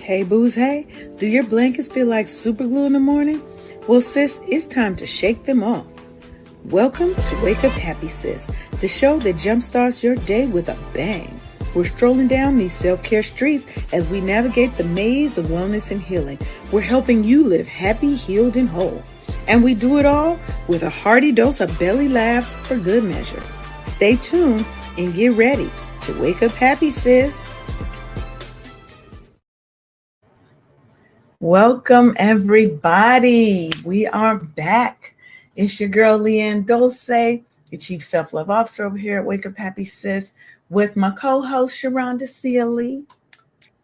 Hey, booze, hey. Do your blankets feel like super glue in the morning? Well, sis, it's time to shake them off. Welcome to Wake Up Happy, Sis, the show that jumpstarts your day with a bang. We're strolling down these self-care streets as we navigate the maze of wellness and healing. We're helping you live happy, healed, and whole. And we do it all with a hearty dose of belly laughs for good measure. Stay tuned and get ready to wake up happy, sis. Welcome, everybody. We are back. It's your girl, Leanne Dulce, your Chief Self-Love Officer over here at Wake Up Happy Sis, with my co-host, Sharonda Sealy.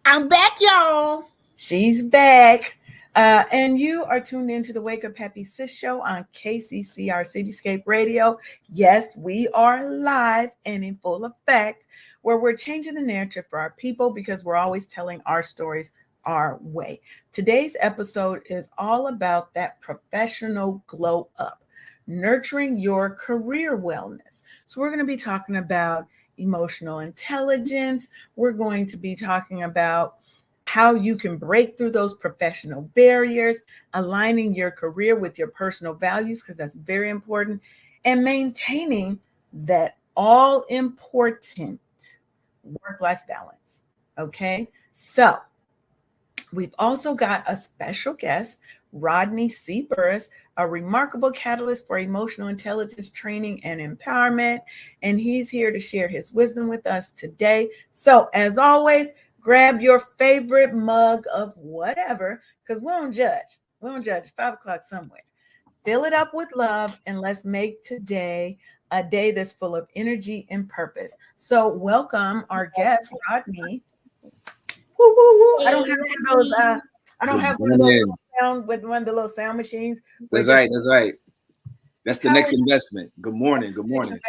I'm back, y'all. She's back. And you are tuned into the Wake Up Happy Sis show on KCCR Cityscape Radio. Yes, we are live and in full effect, where we're changing the narrative for our people because we're always telling our stories our way. Today's episode is all about that professional glow up, nurturing your career wellness. So we're going to be talking about emotional intelligence. We're going to be talking about how you can break through those professional barriers, aligning your career with your personal values, because that's very important, and maintaining that all important work-life balance. Okay, so we've also got a special guest, Rodney C Burris, a remarkable catalyst for emotional intelligence training and empowerment. And he's here to share his wisdom with us today. So as always, grab your favorite mug of whatever, because we don't judge. We don't judge. It's 5 o'clock somewhere. Fill it up with love, and let's make today a day that's full of energy and purpose. So welcome our guest, Rodney. Woo, woo, woo. I don't have one of those. I don't have one of those sound with one of the little sound machines. That's right. That's right. That's the next investment. Good morning. Good morning.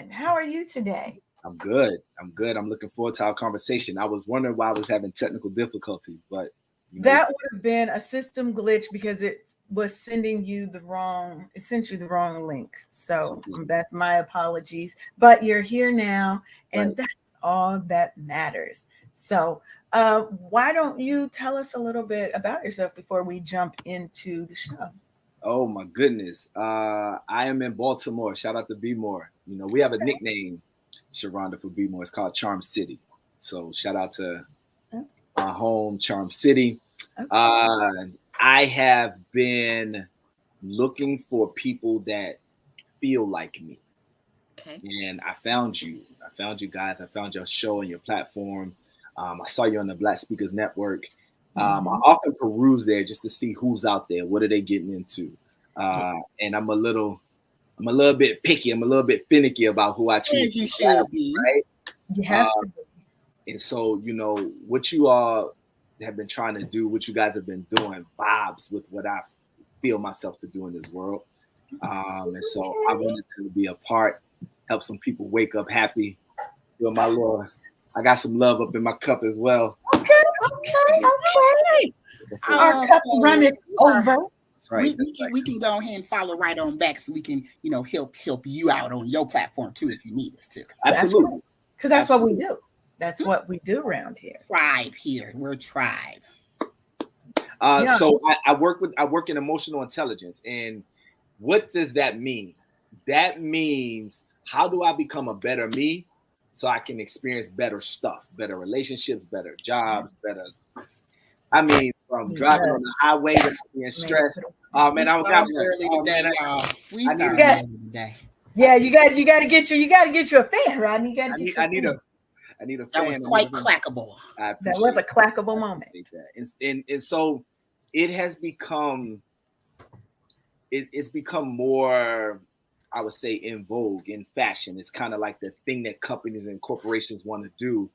How are you today? I'm good. I'm looking forward to our conversation. I was wondering why I was having technical difficulties, but that would have been a system glitch because it was sending you the wrong. It sent you the wrong link. So that's my apologies. But you're here now, and that's all that matters. So why don't you tell us a little bit about yourself before we jump into the show? Oh my goodness. I am in Baltimore. Shout out to B More. We have a nickname, Sharonda, for B More. It's called Charm City. So shout out to my home, Charm City. Okay. I have been looking for people that feel like me. Okay. And I found you. I found you guys. I found your show and your platform. I saw you on the Black Speakers Network. I often peruse there just to see who's out there. What are they getting into? And I'm a little bit picky. I'm a little bit finicky about who I choose. As you should be. Right? You have to be. And so, what you all have been trying to do, what you guys have been doing, vibes with what I feel myself to do in this world. And so I wanted to be a part, help some people wake up happy. Feel my little. I got some love up in my cup as well. Okay. Our cup running over. Right. We can go ahead and follow right on back so we can, help you out on your platform too if you need us to. Absolutely. Because that's what we do. That's what we do around here. Tribe here. We're tribe. So I work in emotional intelligence. And what does that mean? That means, how do I become a better me so I can experience better stuff, better relationships, better jobs, better. I mean, from driving on the highway to being stressed. Oh man, I was out early today, y'all. Yeah, you got to get you a fan, Rodney. I need a fan. That was quite clackable. That was a clackable moment. And so it has become. It's become more, I would say, in vogue, in fashion. It's kind of like the thing that companies and corporations want to do.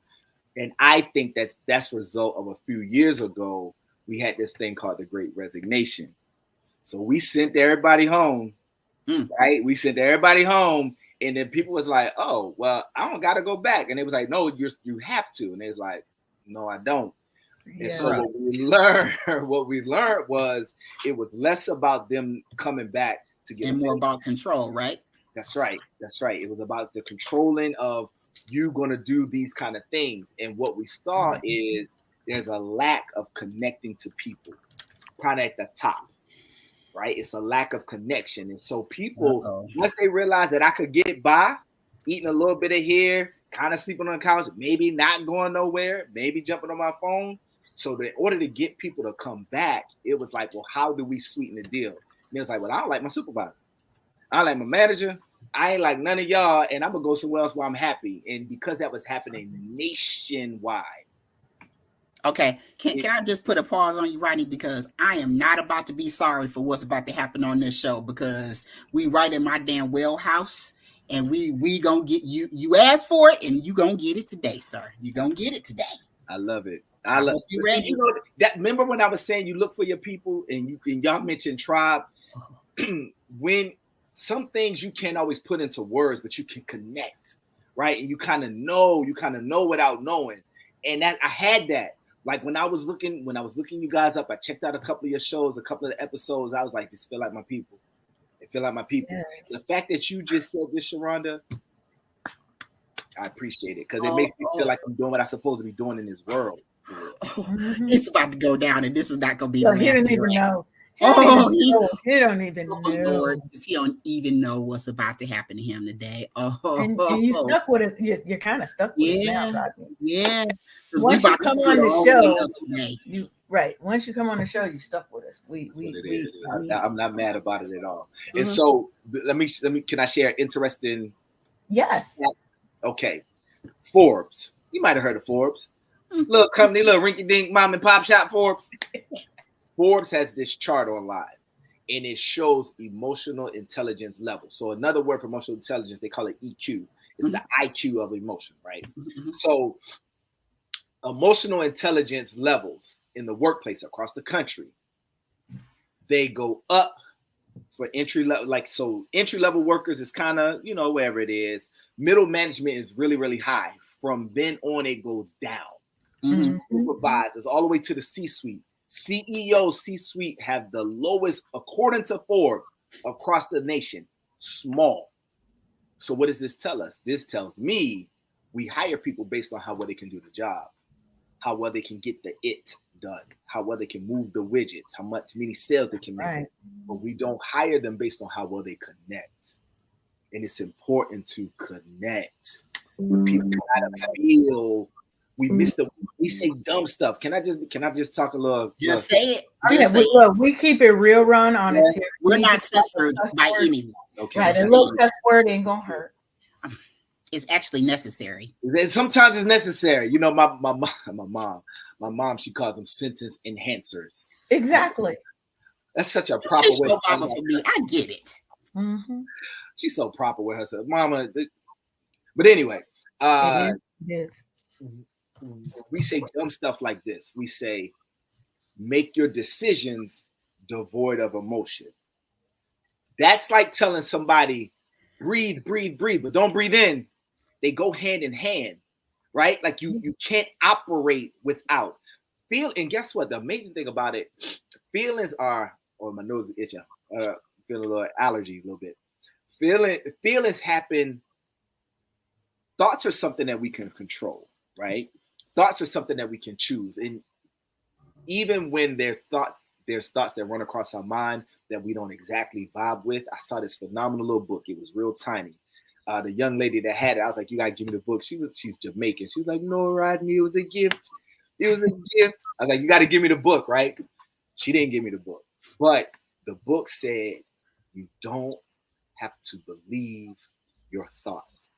And I think that's a result of a few years ago, we had this thing called the Great Resignation. So we sent everybody home, right? We sent everybody home. And then people was like, oh, well, I don't got to go back. And it was like, no, you have to. And it was like, no, I don't. Yeah. And so what we learned was it was less about them coming back to get and more about control, right? That's right. It was about the controlling of you going to do these kind of things. And what we saw is there's a lack of connecting to people, kind of at the top, right? It's a lack of connection. And so people, once they realize that I could get by eating a little bit of here, kind of sleeping on the couch, maybe not going nowhere, maybe jumping on my phone. So in order to get people to come back, it was like, well, how do we sweeten the deal? And it was like, well, I don't like my supervisor. I don't like my manager. I ain't like none of y'all, and I'm going to go somewhere else where I'm happy. And because that was happening nationwide. Okay, can I just put a pause on you, Rodney? Because I am not about to be sorry for what's about to happen on this show, because we right in my damn wheelhouse, and we gonna get you. You asked for it, and you gonna get it today, sir. You gonna get it today. I love it. I love you. Ready? You know that? Remember when I was saying you look for your people, and y'all mentioned tribe. When some things you can't always put into words, but you can connect, right? And you kind of know without knowing. And that I had that. Like when I was looking you guys up, I checked out a couple of your shows, a couple of the episodes. I was like, this feel like my people. It feel like my people. Yes. The fact that you just said this, Sharonda, I appreciate it, because it makes me feel like I'm doing what I'm supposed to be doing in this world. It's about to go down, and this is not going to be. So he didn't even know. He don't even know. Lord, he don't even know what's about to happen to him today. And you stuck with us. You're kind of stuck with us now, Rodney. Yeah. Once you come on the show, once you come on the show, you stuck with us. I'm not mad about it at all. And so let me. Can I share interesting? Yes. Okay. Forbes. You might have heard of Forbes. Little company, little rinky-dink mom and pop shop. Forbes. Forbes has this chart online, and it shows emotional intelligence level. So another word for emotional intelligence, they call it EQ. It's the IQ of emotion, right? So emotional intelligence levels in the workplace across the country, they go up for entry level. Like, so entry level workers is kind of, wherever it is. Middle management is really, really high. From then on, it goes down. Supervisors all the way to the C-suite. CEOs, C-suite have the lowest, according to Forbes, across the nation, small. So what does this tell us? This tells me we hire people based on how well they can do the job, how well they can get the it done, how well they can move the widgets, how many sales they can make. Right. But we don't hire them based on how well they connect. And it's important to connect with people how to feel. We say dumb stuff. Can I just talk a little? Just say it. We keep it real, run honest here. We're not censored by anyone. Okay. Right, a little cuss word ain't gonna hurt. It's actually necessary. Sometimes it's necessary. My mom, she calls them sentence enhancers. Exactly. That's such a proper way. So mama for me. I get it. She's so proper with herself, mama. But anyway, it is. We say dumb stuff like this. We say, make your decisions devoid of emotion. That's like telling somebody, breathe, but don't breathe in. They go hand in hand, right? Like you can't operate without feel. And guess what? The amazing thing about it, feelings are, my nose is itching, feeling a little allergy a little bit. Feelings happen. Thoughts are something that we can control, right? Thoughts are something that we can choose. And even when there's thoughts that run across our mind that we don't exactly vibe with. I saw this phenomenal little book. It was real tiny. The young lady that had it, I was like, you gotta give me the book. She's Jamaican. She was like, no, Rodney, it was a gift. It was a gift. I was like, you gotta give me the book, right? She didn't give me the book. But the book said you don't have to believe your thoughts.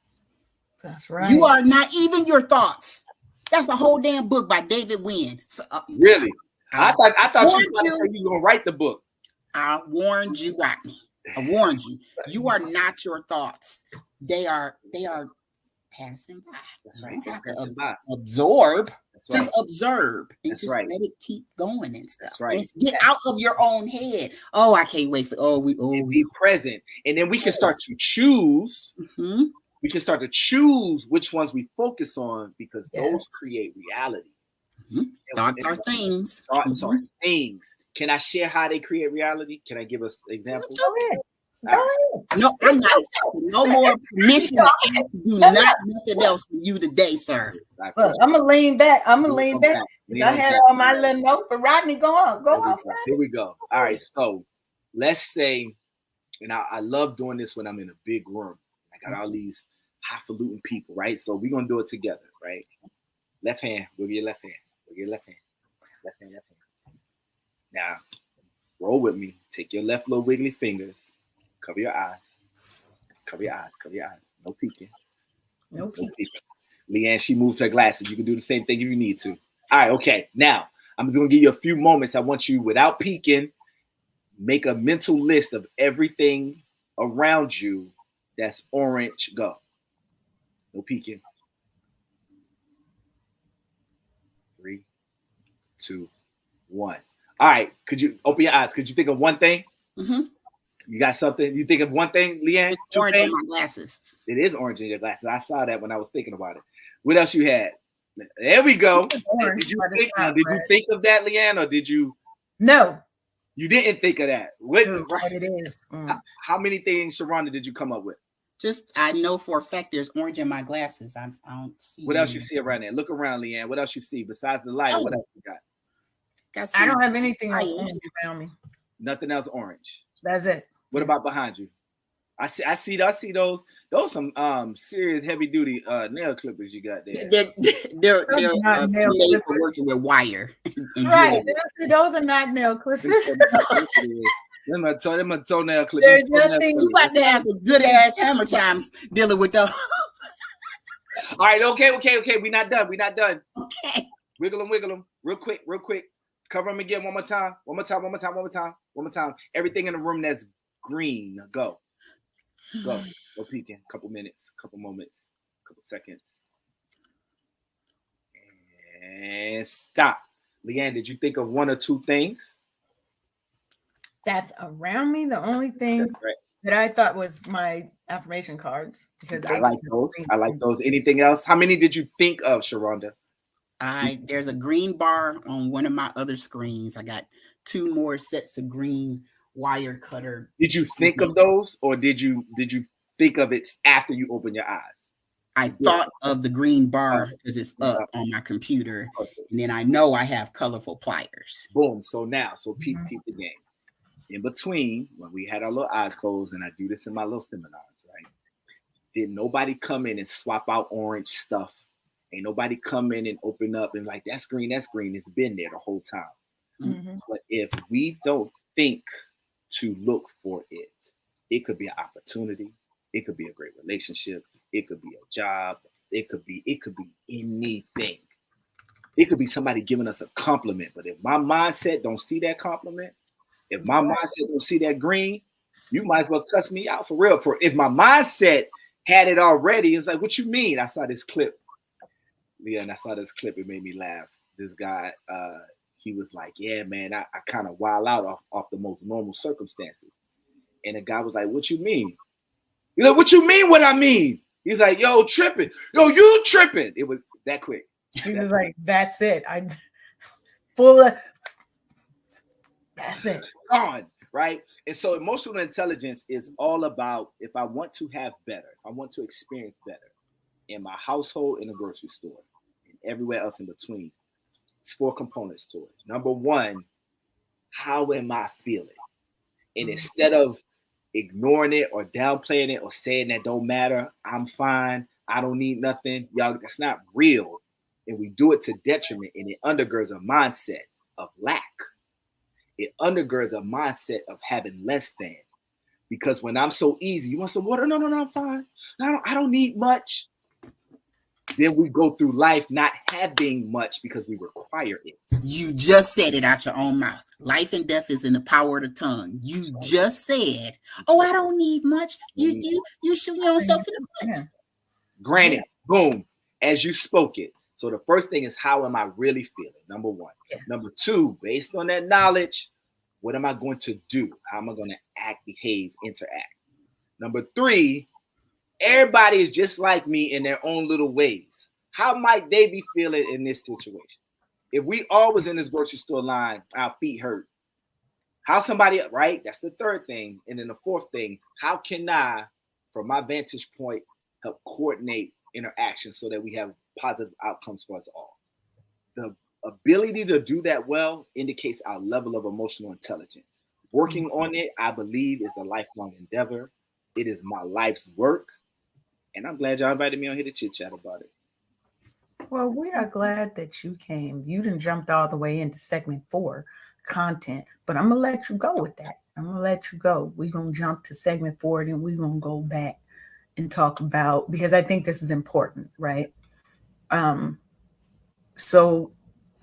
That's right. You are not even your thoughts. That's a whole damn book by David Wynn. So, really? I thought you were gonna write the book. I warned you, Rodney. I warned you. You are not your thoughts. They are passing by. That's right. You have to absorb. That's right. Just observe and That's just right. let it keep going and stuff. That's right. And get out of your own head. Oh, I can't wait for be present, and then we can start to choose. Mm-hmm. We can start to choose which ones we focus on, because those create reality. Mm-hmm. Thoughts are things. Thoughts are things. Can I share how they create reality? Can I give us examples? No, I'm not accepting no more permission to do nothing else for you today, sir. Look, I'm gonna lean back. I had all my little notes, but Rodney, go on. Here we go. All right, so let's say, and I love doing this when I'm in a big room. I got all these highfalutin people, right? So we're gonna do it together, right? Left hand, wiggle your left hand, wiggle your left hand, left hand, left hand. Now, roll with me. Take your left little wiggly fingers. Cover your eyes. Cover your eyes. Cover your eyes. No peeking. No peeking. Leanne, she moves her glasses. You can do the same thing if you need to. All right, okay. Now, I'm just going to give you a few moments. I want you, without peeking, make a mental list of everything around you that's orange. Go. No peeking. 3, 2, 1. All right. Could you open your eyes? Could you think of one thing? Mm-hmm. You got something? You think of one thing, Leanne? It's orange in my glasses. It is orange in your glasses. I saw that when I was thinking about it. What else you had? There we go. Did you think of that, Leanne, or did you? No. You didn't think of that. What it is. How many things, Sharonda, did you come up with? Just, I know for a fact there's orange in my glasses. I don't see. What else you see around there? Look around, Leanne. What else you see besides the light? What else you got? I don't have anything else orange around me. Nothing else orange. That's it. What about behind you? I see those some serious heavy duty nail clippers you got there. They're made for working with wire. Right. Those are not nail clippers. Them a toenail clippers. There's nothing. You got to have a good ass hammer time dealing with those. All right, okay. We're not done. Okay. Wiggle them. Real quick. Cover them again one more time. Everything in the room that's green. Go. No peeking. Couple minutes, couple moments, couple seconds. And stop. Leanne, did you think of one or two things? That's around me. The only thing that I thought was my affirmation cards. Because I like those. Anything else? How many did you think of, Sharonda? There's a green bar on one of my other screens. I got 2 more sets of green wire cutter. Did you think of those, or did you think of it after you opened your eyes? I thought of the green bar because it's up on my computer, and then I know I have colorful pliers. Boom. So peep the game. In between, when we had our little eyes closed, and I do this in my little seminars, right? Did nobody come in and swap out orange stuff? Ain't nobody come in and open up and like, that's green. It's been there the whole time. Mm-hmm. But if we don't think to look for it, it could be an opportunity. It could be a great relationship. It could be a job. It could be anything. It could be somebody giving us a compliment. But if my mindset don't see that compliment, if my mindset don't see that green, you might as well cuss me out for real. For if my mindset had it already, it's like, what you mean? I saw this clip. Yeah, and I saw this clip. It made me laugh. This guy, he was like, yeah, man, I kind of wild out off the most normal circumstances. And the guy was like, what you mean? He's like, what you mean what I mean? He's like, yo, tripping. Yo, you tripping. It was that quick. He was like, that's it. That's it. Gone, right? And so emotional intelligence is all about, if I want to have better, if I want to experience better in my household, in the grocery store, and everywhere else in between, it's 4 components to it. Number 1, how am I feeling? And instead of ignoring it or downplaying it or saying that don't matter, I'm fine, I don't need nothing, y'all, that's not real. And we do it to detriment, and it undergirds a mindset of lack. It undergirds a mindset of having less than. Because when I'm so easy, you want some water? No, I'm fine. I don't need much. Then we go through life not having much because we require it. You just said it out your own mouth. Life and death is in the power of the tongue. You just said, "Oh, I don't need much." You shoot yourself in the butt. Granted, boom, as you spoke it. So the first thing is, how am I really feeling? Number 1. Yeah. Number 2, based on that knowledge, what am I going to do? How am I going to act, behave, interact? Number 3, everybody is just like me in their own little ways. How might they be feeling in this situation? If we all was in this grocery store line, our feet hurt, How somebody, right? That's the third thing. And then the fourth thing, how can I, from my vantage point, help coordinate interactions so that we have positive outcomes for us all? The ability to do that well indicates our level of emotional intelligence. Working on it, I believe, is a lifelong endeavor. It is my life's work. And I'm glad y'all invited me on here to chit chat about it. Well, we are glad that you came. You done jumped all the way into segment 4, content, but I'm going to let you go with that. I'm going to let you go. We're going to jump to segment 4, and we're going to go back and talk about, because I think this is important, right? So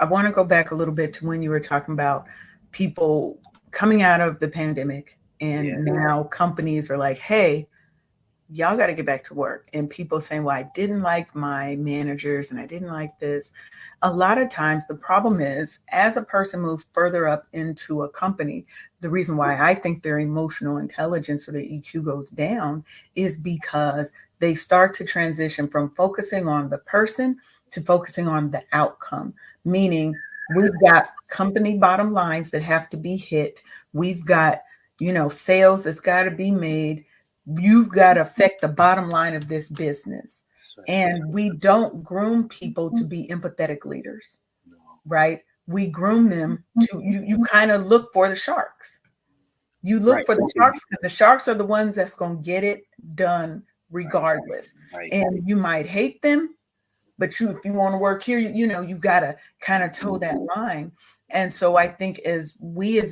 I want to go back a little bit to when you were talking about people coming out of the pandemic, and now companies are like, hey, y'all got to get back to work. And people saying, well, I didn't like my managers and I didn't like this. A lot of times the problem is, as a person moves further up into a company, the reason why I think their emotional intelligence or their EQ goes down is because they start to transition from focusing on the person to focusing on the outcome. Meaning we've got company bottom lines that have to be hit. We've got, sales that's got to be made. You've got to affect the bottom line of this business. Right. And we don't groom people to be empathetic leaders, right? We groom them to, you kind of look for the sharks. You look for the sharks because the sharks are the ones that's going to get it done regardless. Right. And you might hate them, but if you want to work here, you got to kind of toe that line. And so I think as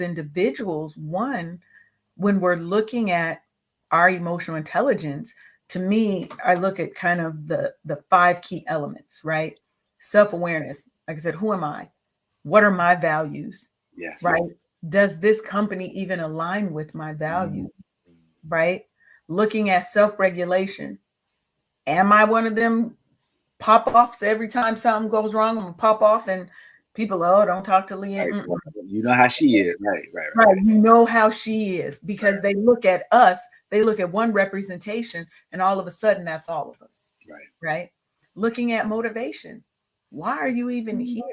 individuals, one, when we're looking at our emotional intelligence, to me, I look at kind of the 5 key elements, right? Self-awareness. Like I said, who am I? What are my values? Yes. Right? Does this company even align with my values? Right? Looking at self-regulation. Am I one of them pop-offs every time something goes wrong? I'm gonna pop off and people, don't talk to Leanne. Right. You know how she is. Right. You know how she is, because they look at us, they look at one representation, and all of a sudden that's all of us. Right. Looking at motivation. Why are you even here?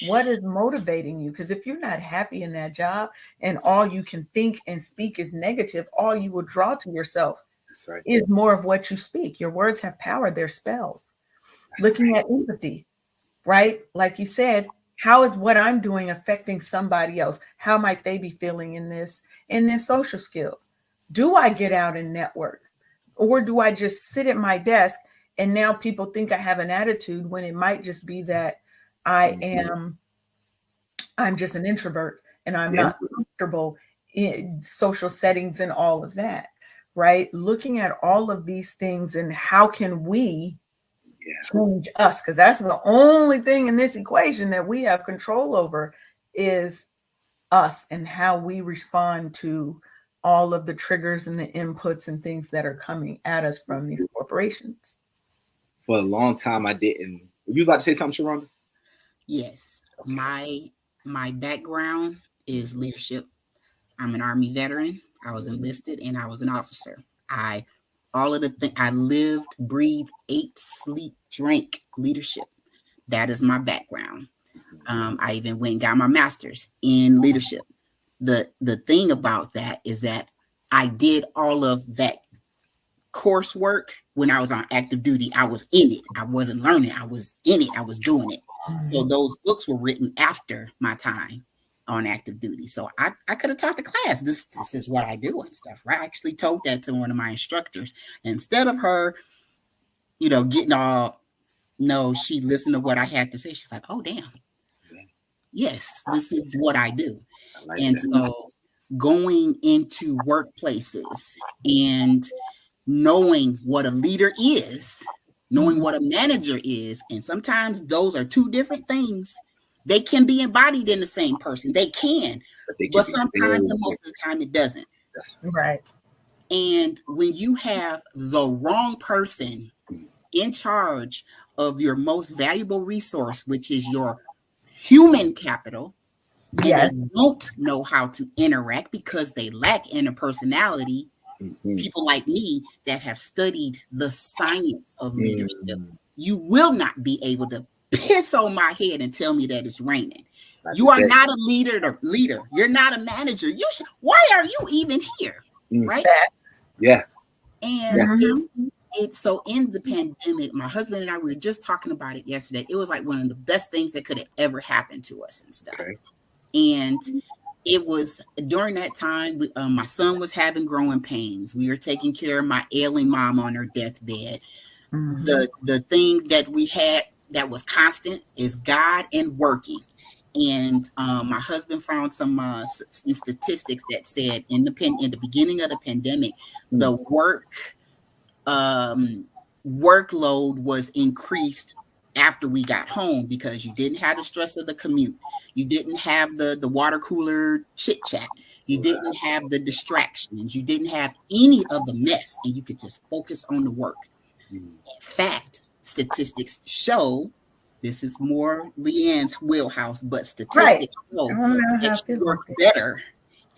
What is motivating you? Because if you're not happy in that job and all you can think and speak is negative, all you will draw to yourself is more of what you speak. Your words have power, they're spells. Looking at empathy, right? Like you said, how is what I'm doing affecting somebody else? How might they be feeling in this? And then social skills. Do I get out and network? Or do I just sit at my desk and now people think I have an attitude when it might just be that I'm just an introvert and I'm not comfortable in social settings and all of that, right? Looking at all of these things and how can we change us, because that's the only thing in this equation that we have control over is us and how we respond to all of the triggers and the inputs and things that are coming at us from these corporations. For a long time, I didn't. Were you about to say something, Sharonda? Yes. My background is leadership. I'm an Army veteran. I was enlisted and I was an officer. I lived, breathed, ate, sleep, drank leadership. That is my background. I even went and got my master's in leadership. The thing about that is that I did all of that coursework when I was on active duty. I was in it. I wasn't learning. I was in it. I was doing it. So those books were written after my time on active duty. So I could have taught the class, this is what I do and stuff, right? I actually told that to one of my instructors. Instead of her, getting all, no, she listened to what I had to say. She's like, oh, damn. Yes, this is what I do. So going into workplaces and knowing what a leader is, knowing what a manager is, and sometimes those are two different things. They can be embodied in the same person. They can, but sometimes and most of the time it doesn't. That's right. And when you have the wrong person in charge of your most valuable resource, which is your human capital, and they don't know how to interact because they lack interpersonality, people like me that have studied the science of leadership, you will not be able to piss on my head and tell me that it's raining. You are not a leader. You're not a manager. Why are you even here? Right? Yeah. And so in the pandemic, my husband and I, we were just talking about it yesterday. It was like one of the best things that could have ever happened to us and stuff. Okay. And it was during that time, my son was having growing pains. We were taking care of my ailing mom on her deathbed. The thing that we had that was constant is God and working. And my husband found some statistics that said in the beginning of the pandemic, the workload was increased after we got home because you didn't have the stress of the commute. You didn't have the water cooler chit chat. You didn't have the distractions. You didn't have any of the mess, and you could just focus on the work. In fact, statistics show, this is more Leanne's wheelhouse, but statistics show that you work better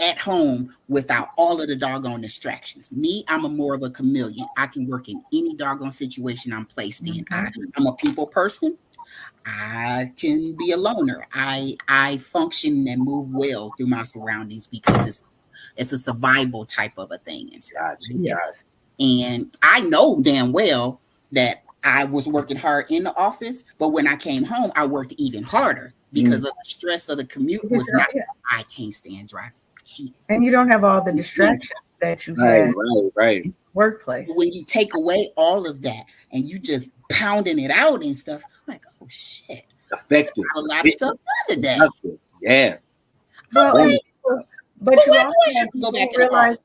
at home without all of the doggone distractions. Me, I'm more of a chameleon. I can work in any doggone situation I'm placed in. I'm a people person. I can be a loner. I function and move well through my surroundings because it's a survival type of a thing and stuff. Yes. And I know damn well that I was working hard in the office, but when I came home, I worked even harder because of the stress of the commute was not. I can't stand driving. And you don't have all the distractions that you have right. Workplace. When you take away all of that and you just pounding it out and stuff, I'm like, oh shit, effective. A lot of stuff done today. Yeah. Well, but you also have people who realize,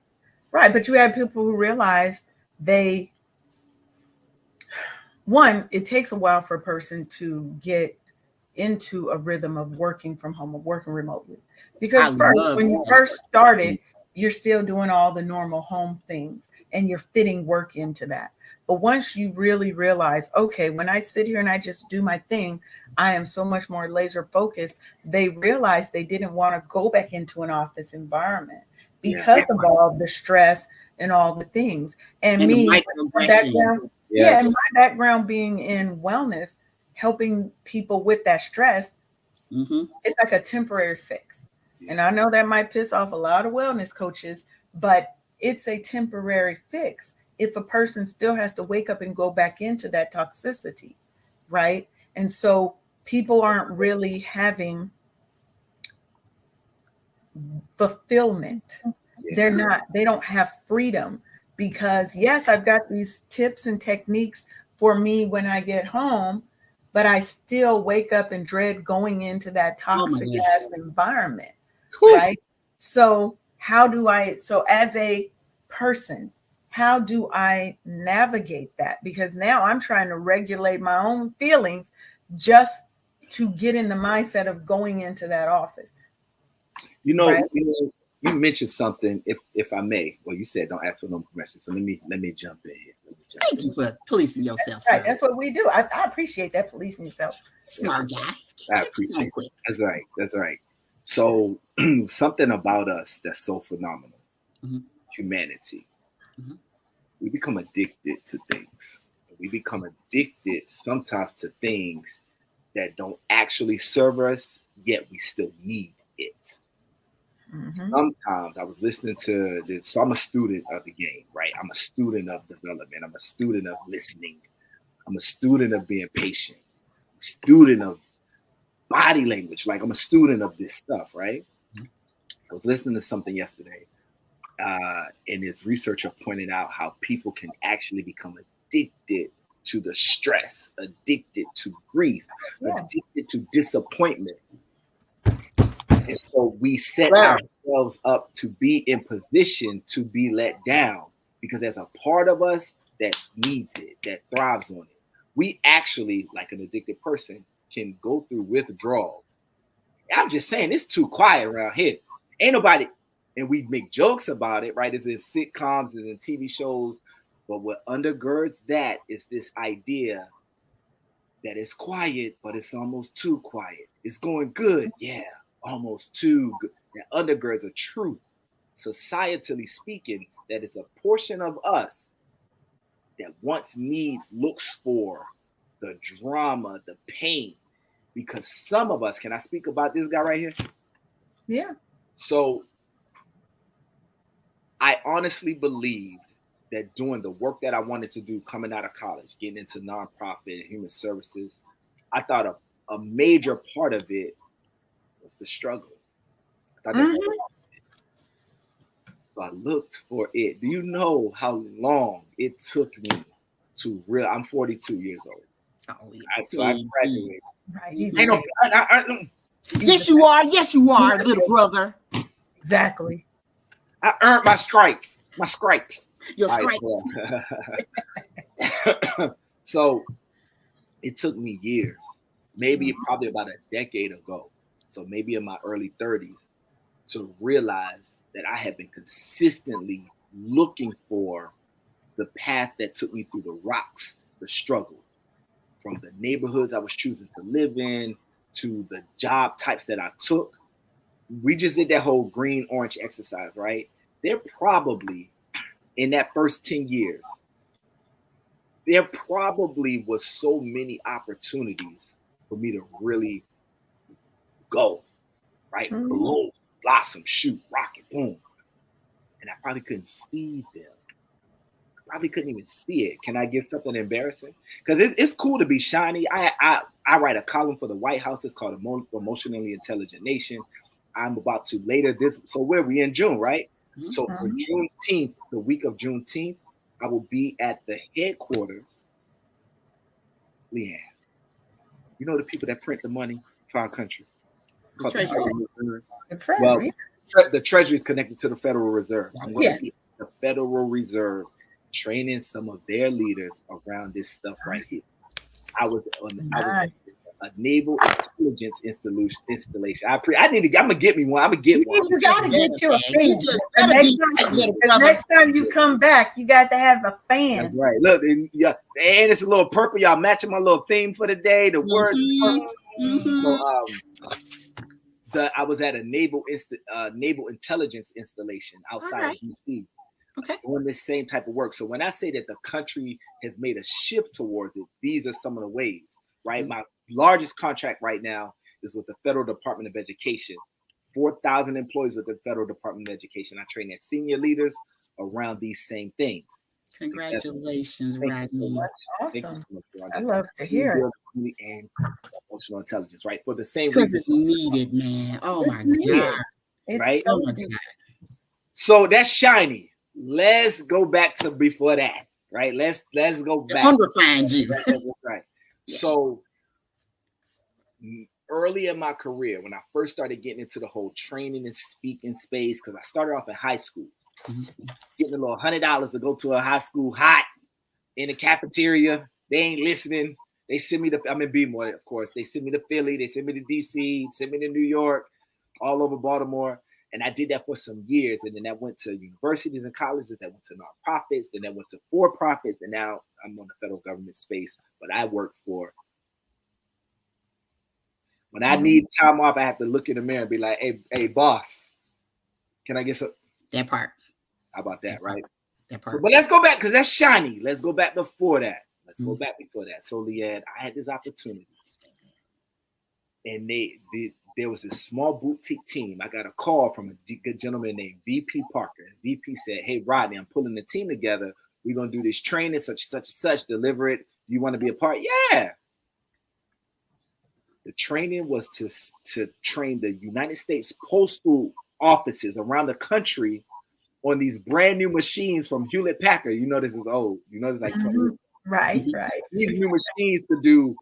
right? But you have people who realize it takes a while for a person to get into a rhythm of working from home, of working remotely. Because when you first started, you're still doing all the normal home things and you're fitting work into that. But once you really realize, okay, when I sit here and I just do my thing, I am so much more laser focused. They realized they didn't want to go back into an office environment because of all the stress and all the things. And me, my background, and my background being in wellness, helping people with that stress, it's like a temporary fix. And I know that might piss off a lot of wellness coaches, but it's a temporary fix if a person still has to wake up and go back into that toxicity, right? And so people aren't really having fulfillment. They don't have freedom because, yes, I've got these tips and techniques for me when I get home, but I still wake up and dread going into that toxic ass environment, right? So as a person, how do I navigate that? Because now I'm trying to regulate my own feelings just to get in the mindset of going into that office. You you mentioned something, if I may. Well, you said don't ask for no permission, so let me jump in here. Thank you for policing yourself. Right, that's what we do. I appreciate that, policing yourself. Smart guy. I appreciate it. That's right. So something about us that's so phenomenal, humanity. We become addicted to things. We become addicted sometimes to things that don't actually serve us, yet we still need it. Sometimes I was listening to this. So I'm a student of the game, right? I'm a student of development. I'm a student of listening. I'm a student of being patient. I'm a student of body language. Like I'm a student of this stuff, right? I was listening to something yesterday. And this researcher pointed out how people can actually become addicted to the stress, addicted to grief, addicted to disappointment. And so we set ourselves up to be in position to be let down because there's a part of us that needs it, that thrives on it. We actually, like an addicted person, can go through withdrawal. I'm just saying, it's too quiet around here. Ain't nobody, and we make jokes about it, right? It's in sitcoms and in TV shows. But what undergirds that is this idea that it's quiet, but it's almost too quiet. It's going good. Yeah, almost too good. That undergirds a truth, societally speaking, that is a portion of us that wants, needs, looks for the drama, the pain. because some of us, can I speak about this guy right here? Yeah. So I honestly believed that doing the work that I wanted to do coming out of college, getting into nonprofit, human services, I thought a major part of it was the struggle. I thought that So I looked for it. Do you know how long it took me to I'm 42 years old. Oh, So I graduated. Right. Yes, you are. Yes, you are, little brother. Exactly. I earned my stripes. My stripes. Your stripes. So it took me years, maybe probably about a decade ago. So maybe in my early 30s to realize that I had been consistently looking for the path that took me through the rocks, the struggle, from the neighborhoods I was choosing to live in to the job types that I took. We just did that whole green orange exercise, right? There probably, in that first 10 years, there probably was so many opportunities for me to really go, right? Blow, blossom, shoot, rocket, boom. And I probably couldn't see them. Probably couldn't even see it. Can I give something embarrassing? Because it's cool to be shiny. I write a column for the White House. It's called Emotionally Intelligent Nation. I'm about to later this. So where we in June, right? So for Juneteenth, the week of Juneteenth, I will be at the headquarters. Leanne, you know the people that print the money for our country? The Treasury. The Treasury. Well, the Treasury is connected to the Federal Reserve. So I'm going to be at the Federal Reserve training some of their leaders around this stuff right here. I was a naval intelligence installation. I'm gonna get me one. I'm gonna get one. You gotta get you a fan. Next time you come back, you got to have a fan. That's right. Look, and it's a little purple. Y'all matching my little theme for the day. The words. So I was at a naval intelligence installation outside of DC. Okay. Doing this same type of work. So when I say that the country has made a shift towards it, these are some of the ways, right? My largest contract right now is with the Federal Department of Education. 4,000 employees with the Federal Department of Education. I train their senior leaders around these same things. Congratulations, Rodney. Awesome. I love to hear it. And emotional intelligence, right? For the same reason. Because it's needed, man. Oh my God. Right? So so that's shiny. Let's go back to before that, right? Let's go back. Unrefined you. Right. So early in my career, when I first started getting into the whole training and speaking space, because I started off in high school, getting a little $100 to go to a high school hot in the cafeteria. They ain't listening. They send me I'm in B-More, of course. They send me to Philly. They send me to DC. Send me to New York, all over Baltimore. And I did that for some years. And then that went to universities and colleges. That went to nonprofits. Then that went to for-profits. And now I'm on the federal government space. But I work for. When I need time off, I have to look in the mirror and be like, hey, boss, can I get some? That part. How about that, right? That part. So, but let's go back because that's shiny. Let's go back before that. Go back before that. So, Leanne, I had this opportunity. And there was this small boutique team. I got a call from a good gentleman named VP Parker. VP said, hey, Rodney, I'm pulling the team together. We're going to do this training, such and such, deliver it. You want to be a part? Yeah. The training was to train the United States postal offices around the country on these brand new machines from Hewlett Packard. You know this is old. You know this is like 20 years. Right. These new machines to do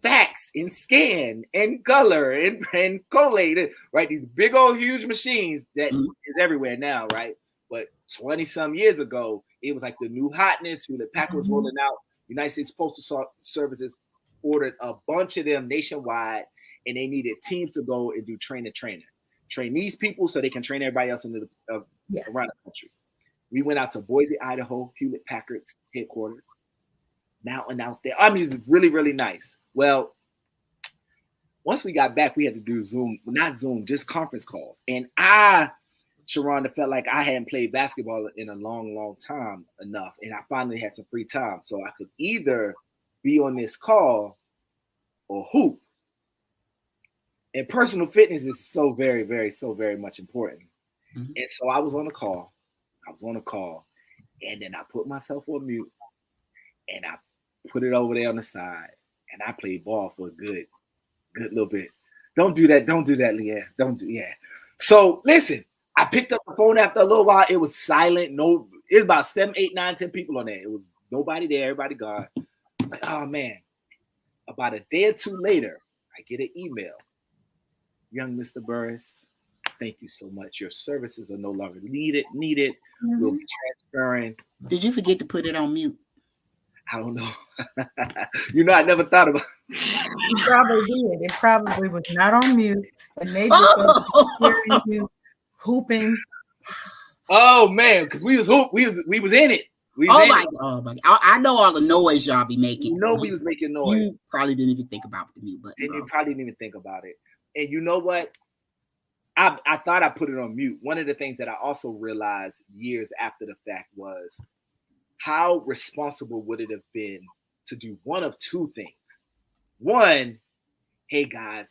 fax and scan and color and collate, right? These big old huge machines that is everywhere now, right? But 20 some years ago, it was like the new hotness. Hewlett Packard was rolling out. United States Postal Services ordered a bunch of them nationwide, and they needed teams to go and do train these people so they can train everybody else in around the country. We went out to Boise, Idaho, Hewlett Packard's headquarters. Now and out there. I mean, it's really, really nice. Well, once we got back, we had to do just conference calls. And Sharonda, felt like I hadn't played basketball in a long, long time enough. And I finally had some free time. So I could either be on this call or hoop. And personal fitness is so very, very, so very much important. Mm-hmm. And so I was on a call. And then I put myself on mute and I put it over there on the side. And I played ball for a good little bit. Don't do that, Leanne. So listen, I picked up the phone after a little while. It was silent. No, it was about 7, 8, 9, 10 people on there. It was nobody there, everybody gone. I was like, oh man. About a day or two later, I get an email. Young Mr. Burris, thank you so much. Your services are no longer needed. Mm-hmm. We'll be transferring. Did you forget to put it on mute? I don't know. I never thought about it. You probably did. It probably was not on mute. And they just hearing you hooping. Oh man, because we was in it. Oh my God. I know all the noise y'all be making. You know we was making noise. You probably didn't even think about the mute button. And you probably didn't even think about it. And you know what? I thought I put it on mute. One of the things that I also realized years after the fact was how responsible would it have been to do one of two things. One, hey guys,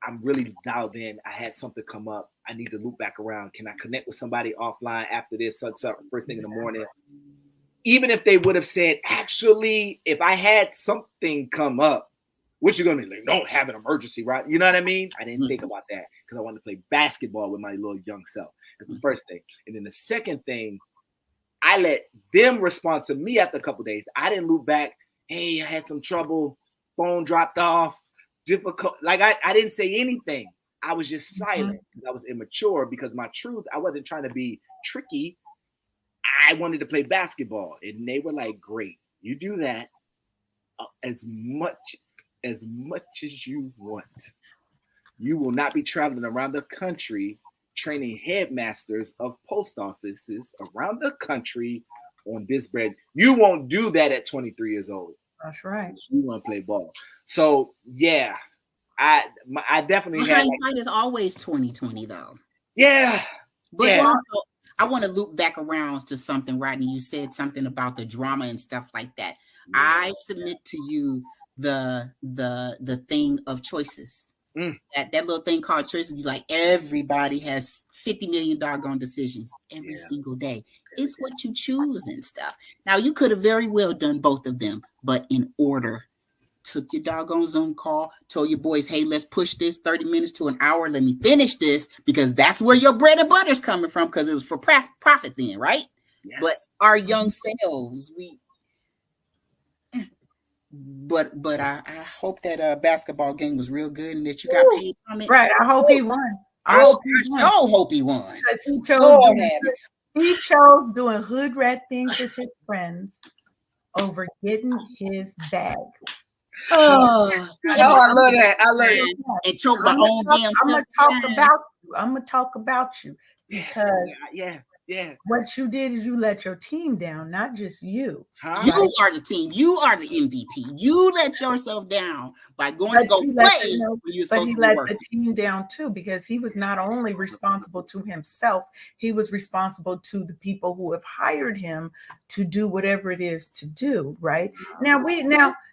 I'm really dialed in. I had something come up. I need to loop back around. Can I connect with somebody offline after this? First thing in the morning. Even if they would have said, actually, if I had something come up, what you gonna be like? Don't have an emergency, right? You know what I mean? I didn't think about that because I wanted to play basketball with my little young self. That's the first thing. And then the second thing, I let them respond to me after a couple of days. I didn't loop back. Hey, I had some trouble. Phone dropped off. Difficult. Like I didn't say anything. I was just silent because I was immature because my truth, I wasn't trying to be tricky. I wanted to play basketball. And they were like, great, you do that as much as you want. You will not be traveling around the country training headmasters of post offices around the country on this bread. You won't do that at 23 years old. That's right. You want to play ball. So yeah, I definitely had hindsight is always 2020 though. Yeah. But also I want to loop back around to something, Rodney. You said something about the drama and stuff like that. Yeah. I submit to you the thing of choices. That little thing called choices. You like everybody has 50 million doggone decisions every single day. It's what you choose and stuff. Now you could have very well done both of them, but in order. Took your doggone Zoom call, told your boys, hey, let's push this 30 minutes to an hour. Let me finish this because that's where your bread and butter's coming from because it was for profit then, right? Yes. But our young selves, But I hope that basketball game was real good and that you got paid from it. Right. I hope he won. I hope he won. He chose doing hood rat things with his friends over getting his bag. Oh, I love that. I love it. And choke my own damn self. I'm gonna talk about you because yeah. What you did is you let your team down, not just you. Huh? You are the team. You are the MVP. You let yourself down by going to go play. But he let the team down too because he was not only responsible to himself, he was responsible to the people who have hired him to do whatever it is to do. Right now,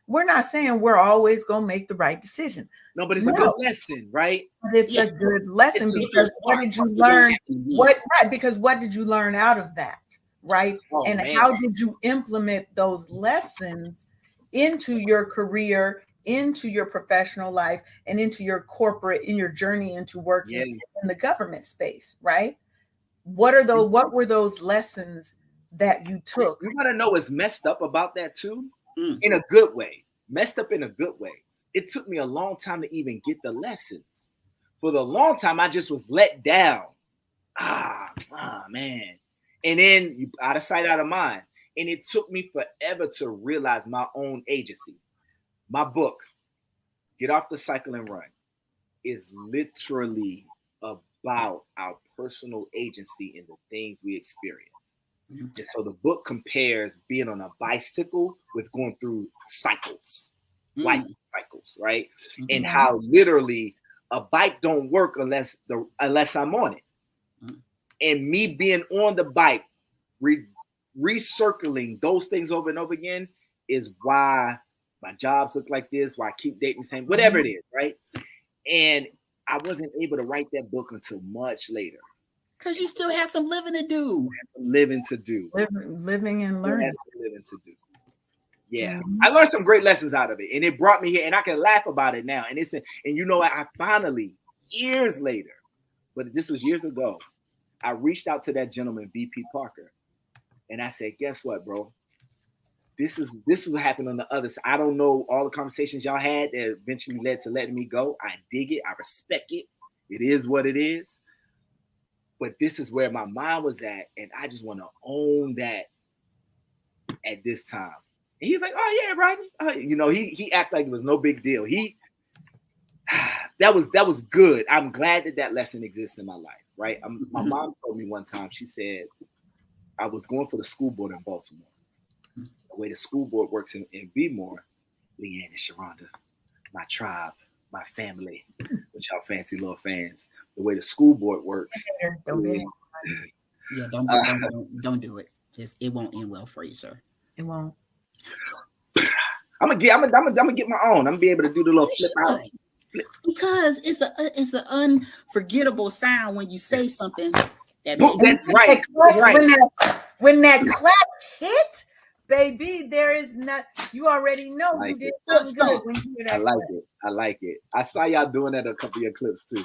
we're not saying we're always going to make the right decision. No, but it's a good lesson, right? But it's a good lesson because what did you learn? Because what did you learn out of that, right? How did you implement those lessons into your career, into your professional life, and into your in your journey into working in the government space, right? What were those lessons that you took? You want to know what's messed up about that too? In a good way, messed up in a good way. It took me a long time to even get the lessons. For the long time, I just was let down. Man. And then you out of sight, out of mind. And it took me forever to realize my own agency. My book, Get Off the Cycle and Run, is literally about our personal agency in the things we experience. And so the book compares being on a bicycle with going through cycles, life cycles, right? And how literally a bike don't work unless I'm on it. And me being on the bike, recircling those things over and over again is why my jobs look like this, why I keep dating the same, whatever it is, right? And I wasn't able to write that book until much later. Because you still have some living to do. Living to do. Living and learning. Living to do. Yeah. I learned some great lessons out of it. And it brought me here. And I can laugh about it now. And you know what? I finally, years later, but this was years ago, I reached out to that gentleman, VP Parker. And I said, guess what, bro? This is what happened on the other side. I don't know all the conversations y'all had that eventually led to letting me go. I dig it. I respect it. It is what it is. But this is where my mind was at. And I just want to own that at this time. And he's like, oh, yeah, Rodney. You know, he acted like it was no big deal. That was good. I'm glad that lesson exists in my life, right? My mom told me one time, she said, I was going for the school board in Baltimore. The way the school board works in Bmore, Leanne and Sharonda, my tribe, my family, which y'all fancy little fans. The way the school board works. Don't do it. It won't end well for you, sir. It won't. I'm gonna get my own. I'm gonna be able to do the little flip out. Because it's an unforgettable sound when you say something that makes that's right. When that clap hit, baby, there is not. You already know you did something good when you hear that. I like it. I saw y'all doing that in a couple of your clips too.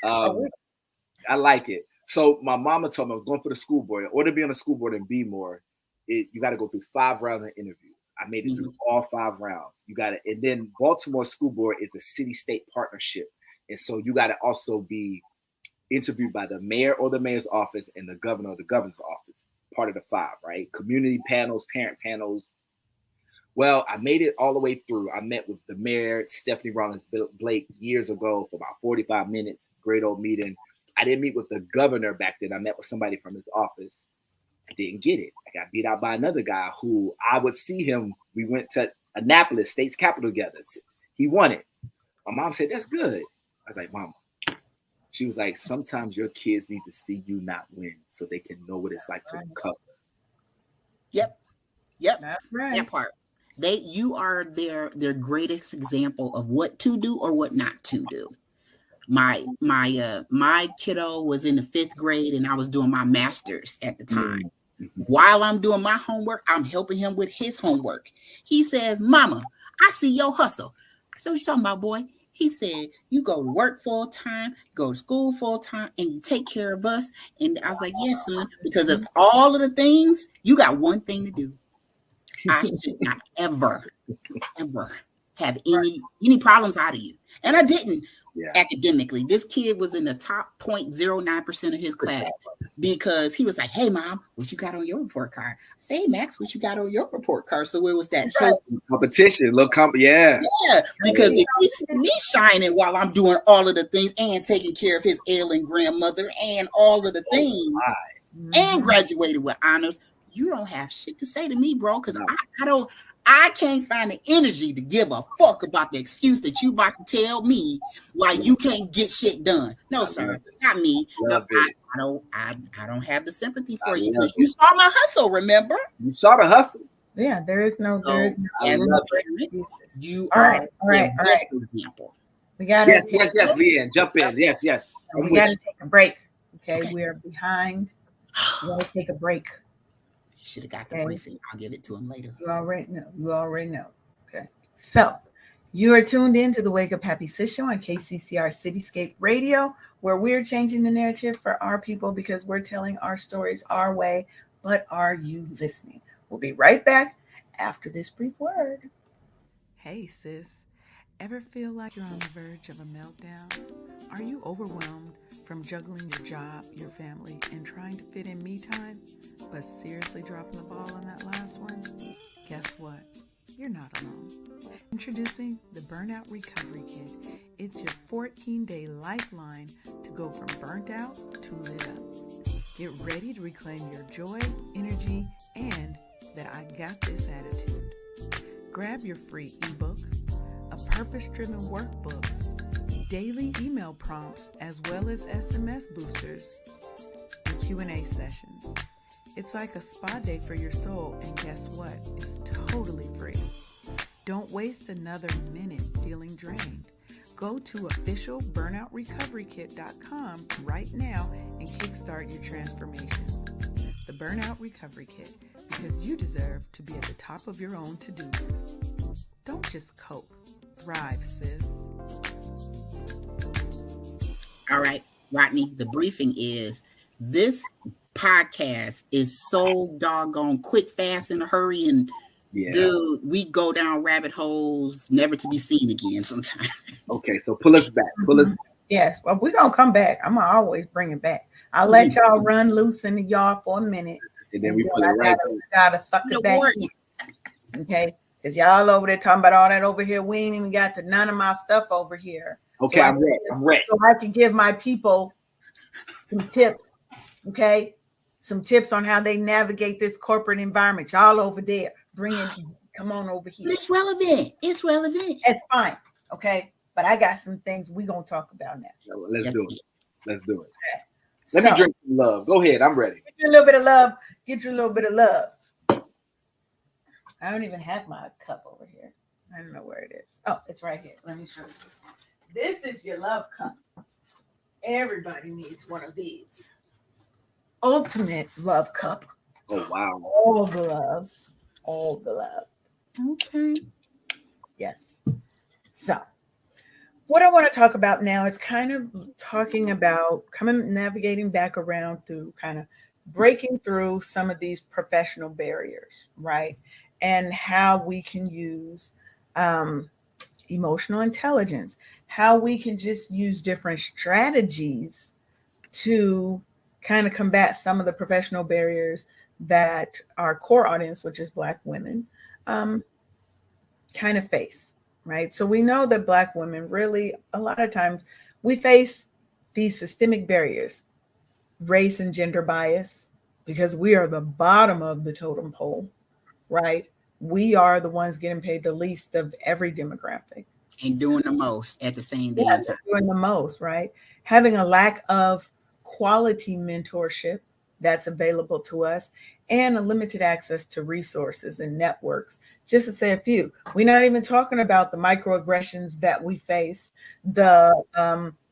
I like it. So my mama told me I was going for the school board. In order to be on the school board in Bmore, you got to go through 5 rounds of interviews. I made it through all 5 rounds. You got it, and then Baltimore School Board is a city-state partnership, and so you got to also be interviewed by the mayor or the mayor's office and the governor or the governor's office. Part of the 5, right? Community panels, parent panels. Well, I made it all the way through. I met with the mayor, Stephanie Rollins Blake, years ago for about 45 minutes. Great old meeting. I didn't meet with the governor back then. I met with somebody from his office. I didn't get it. I got beat out by another guy who I would see him. We went to Annapolis, state's capital together. He won it. My mom said, that's good. I was like, Mama. She was like, sometimes your kids need to see you not win so they can know what it's like to recover. Yep. That's right. That part. You are their greatest example of what to do or what not to do. My kiddo was in the 5th grade and I was doing my master's at the time. While I'm doing my homework, I'm helping him with his homework. He says, Mama, I see your hustle. I said, what you talking about, boy? He said, you go to work full time, go to school full time, and you take care of us. And I was like, yes, son, because of all of the things, you got one thing to do. I should not ever have any problems out of you. And I didn't. Yeah. Academically, this kid was in the top 0.09% of his class because he was like, hey, Mom, what you got on your report card? I say, hey, Max, what you got on your report card? So it was that competition, yeah, because if he see me shining while I'm doing all of the things and taking care of his ailing grandmother and all of the things and graduated with honors, you don't have shit to say to me, bro, because I can't find the energy to give a fuck about the excuse that you about to tell me like you can't get shit done. No, sir, not me. No, I don't have the sympathy for you because you saw my hustle. Remember? You saw the hustle. Yeah, there is no. You are the best example. We got yes, Leanne, jump in. Yes. We got to take a break. Okay, we are behind. We got to take a break. Should have got the briefing. I'll give it to him later. You already know. Okay. So you are tuned in to the Wake Up Happy Sis Show on KCCR Cityscape Radio, where we're changing the narrative for our people because we're telling our stories our way. But are you listening? We'll be right back after this brief word. Hey, sis. Ever feel like you're on the verge of a meltdown? Are you overwhelmed from juggling your job, your family, and trying to fit in me time, but seriously dropping the ball on that last one? Guess what? You're not alone. Introducing the Burnout Recovery Kit. It's your 14-day lifeline to go from burnt out to lit up. Get ready to reclaim your joy, energy, and that I got this attitude. Grab your free ebook, a purpose-driven workbook, daily email prompts, as well as SMS boosters and Q&A sessions. It's like a spa day for your soul, and guess what? It's totally free. Don't waste another minute feeling drained. Go to officialburnoutrecoverykit.com right now and kickstart your transformation. The Burnout Recovery Kit, because you deserve to be at the top of your own to-do list. Don't just cope. Thrive, sis. All right, Rodney, the briefing is this podcast is so doggone quick, fast, in a hurry, and dude, we go down rabbit holes never to be seen again sometimes. Okay, so pull us back. Yes, well, we're going to come back. I'm going to always bring it back. I'll let y'all run loose in the yard for a minute. And then we put it right back. Gotta suck it back in. Okay? Because y'all over there talking about all that over here. We ain't even got to none of my stuff over here. Okay, so I'm ready. So I can give my people some tips, okay? Some tips on how they navigate this corporate environment. Y'all over there. Come on over here. It's relevant. It's fine, okay? But I got some things we're going to talk about now. Let's do it. Okay. Let me drink some love. Go ahead. I'm ready. Get you a little bit of love. I don't even have my cup over here. I don't know where it is. Oh, it's right here. Let me show you. This is your love cup. Everybody needs one of these. Ultimate love cup. Oh, wow. All the love. Okay. Yes. So, what I want to talk about now is kind of talking about navigating back around through kind of breaking through some of these professional barriers, right? And how we can use emotional intelligence, how we can just use different strategies to kind of combat some of the professional barriers that our core audience, which is Black women, kind of face. Right. So we know that Black women really, a lot of times we face these systemic barriers, race and gender bias, because we are the bottom of the totem pole. Right. We are the ones getting paid the least of every demographic. And doing the most at the same time. Doing the most. Right. Having a lack of quality mentorship that's available to us, and a limited access to resources and networks, just to say a few. We're not even talking about the microaggressions that we face, the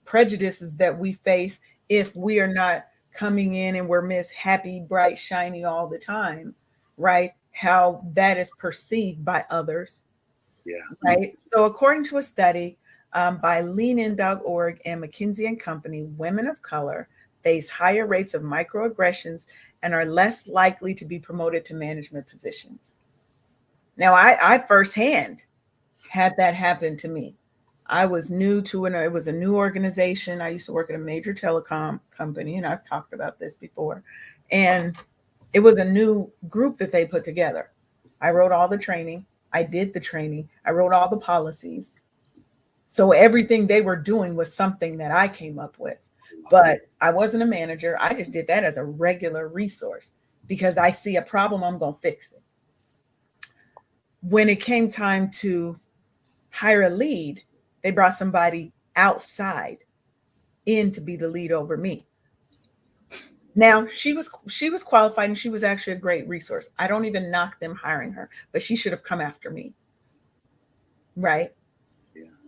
prejudices that we face if we are not coming in and we're Miss Happy, Bright, Shiny all the time, right? How that is perceived by others. Yeah. Right. So according to a study by leanin.org and McKinsey & Company, women of color face higher rates of microaggressions and are less likely to be promoted to management positions. Now, I firsthand had that happen to me. I was new to it. It was a new organization. I used to work at a major telecom company, and I've talked about this before. And it was a new group that they put together. I wrote all the training. I did the training. I wrote all the policies. So everything they were doing was something that I came up with. But I wasn't a manager. I just did that as a regular resource because I see a problem, I'm going to fix it. When it came time to hire a lead, they brought somebody outside in to be the lead over me. Now, she was qualified and she was actually a great resource. I don't even knock them hiring her, but she should have come after me. Right?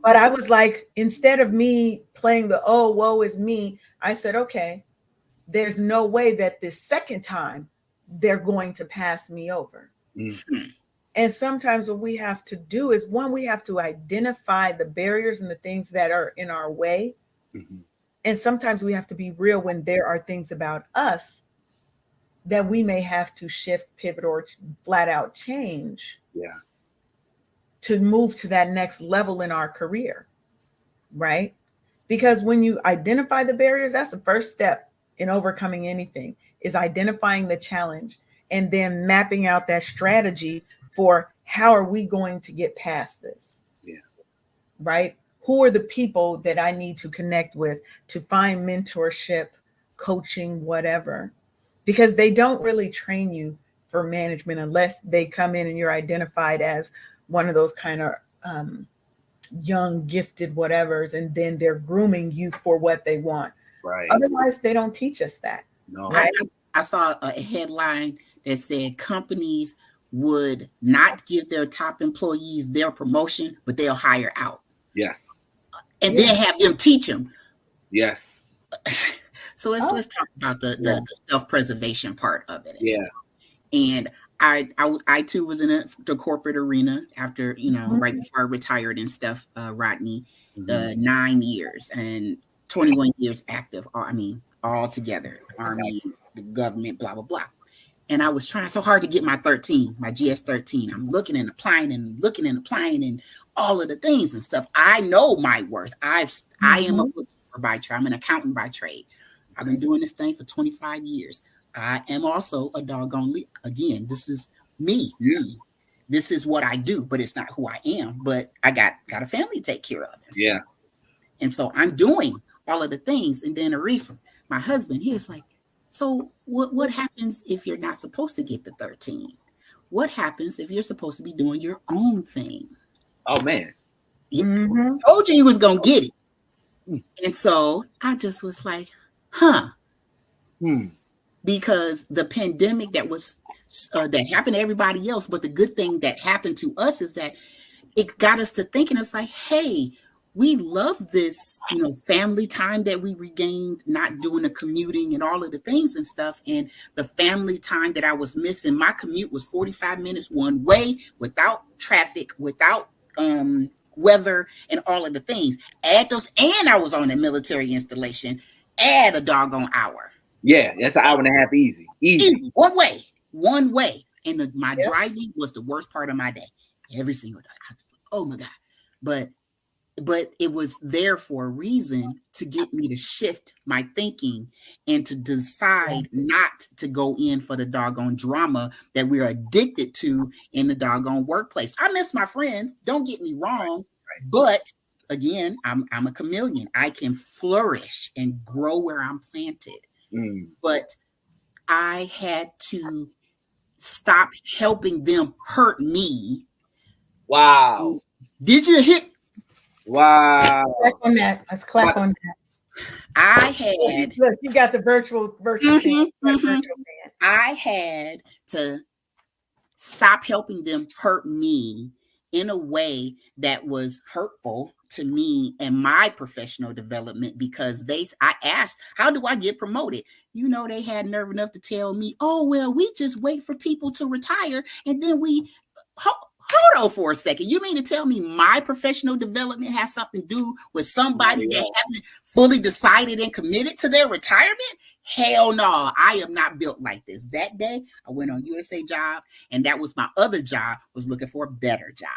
But I was like, instead of me playing the, oh, woe is me, I said, okay, there's no way that this second time they're going to pass me over. Mm-hmm. And sometimes what we have to do is, one, we have to identify the barriers and the things that are in our way. Mm-hmm. And sometimes we have to be real when there are things about us that we may have to shift, pivot, or flat out change. Yeah. To move to that next level in our career, right? Because when you identify the barriers, that's the first step in overcoming anything, is identifying the challenge and then mapping out that strategy for how are we going to get past this? Yeah. Right? Who are the people that I need to connect with to find mentorship, coaching, whatever? Because they don't really train you for management unless they come in and you're identified as one of those kind of young, gifted whatevers, and then they're grooming you for what they want. Right. Otherwise, they don't teach us that. No. Right? I saw a headline that said companies would not give their top employees their promotion, but they'll hire out. Yes. and then have them teach them. Yes. So let's talk about the self-preservation part of it. And I too was in the corporate arena after, right before I retired and stuff, Rodney, 9 years and 21 years active. All together, Army, the government, blah, blah, blah. And I was trying so hard to get my GS-13. I'm looking and applying and all of the things and stuff. I know my worth. I am a bookkeeper by trade. I'm an accountant by trade. I've been doing this thing for 25 years. I am also a doggone leader. Again, this is me. This is what I do, but it's not who I am. But I got a family to take care of. And so I'm doing all of the things. And then Arif, my husband, he was like, so what happens if you're not supposed to get the 13? What happens if you're supposed to be doing your own thing? Oh, man. He told you he was going to get it. And so I just was like, because the pandemic that happened to everybody else, but the good thing that happened to us is that it got us to thinking. It's like, hey, we love this, family time that we regained, not doing the commuting and all of the things and stuff. And the family time that I was missing, my commute was 45 minutes one way without traffic, without weather and all of the things. Add those, and I was on a military installation, add a doggone hour. Yeah, that's an hour and a half easy. One way. And my driving was the worst part of my day. Every single day. Oh my God. But it was there for a reason, to get me to shift my thinking and to decide not to go in for the doggone drama that we're addicted to in the doggone workplace. I miss my friends. Don't get me wrong. But again, I'm a chameleon. I can flourish and grow where I'm planted. But I had to stop helping them hurt me. Wow. Did you hit? Wow. Let's clap on that. I had, look, you got the virtual fan. I had to stop helping them hurt me in a way that was hurtful to me and my professional development, because I asked, how do I get promoted? They had nerve enough to tell me, oh, well, we just wait for people to retire and then we hold on for a second. You mean to tell me my professional development has something to do with somebody that hasn't fully decided and committed to their retirement? Hell no, I am not built like this. That day, I went on USA Job, and that was my other job, was looking for a better job.